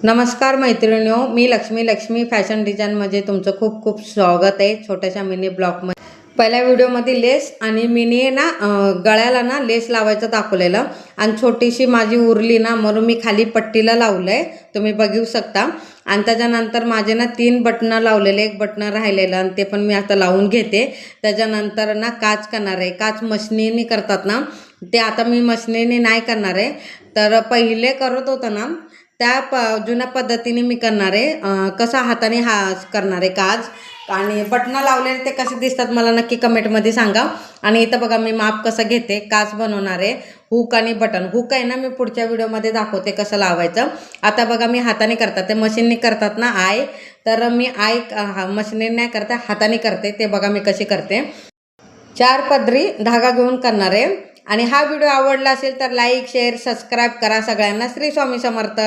नमस्कार मैत्रिणींनो, मी लक्ष्मी फॅशन डिझाईनमध्ये तुमचं खूप खूप स्वागत आहे छोट्याशा मिनी ब्लॉगमध्ये। पहिल्या व्हिडिओमध्ये लेस आणि मिनी ना गळ्याला ना लेस लावायचं दाखवलेलं आणि छोटीशी माझी उरली ना म्हणून मी खाली पट्टीला लावलंय, तुम्ही बघू शकता। आणि त्याच्यानंतर माझे ना 3 बटणं लावलेले, एक बटणं राहिलेलं आणि ते पण मी आता लावून घेते। त्याच्यानंतर ना काच करणार आहे, काच मशीनीने करतात ना ते आता मी मशीनीने नाही करणार आहे, तर पहिले करत होतं ना त्या जुन्या पद्धतीने मी करणार आहे। कसा हाताने करणार आहे काच आणि बटणं लावलेले ते कसे दिसतात मला नक्की कमेंटमध्ये सांगा। आणि इथं बघा मी माप कसं घेते, काच बनवणार आहे, हुक आणि बटन। हुक आहे ना मी पुढच्या व्हिडिओमध्ये दाखवते कसं लावायचं। आता बघा मी हाताने करतात, ते मशीनने करतात ना तर मी मशीनने नाही करते, हाताने करते। ते बघा मी कशी करते, 4 पदरी धागा घेऊन करणार आहे। आणि हा व्हिडिओ आवडला असेल तर लाईक शेअर सबस्क्राईब करा सगळ्यांना। श्री स्वामी समर्थ।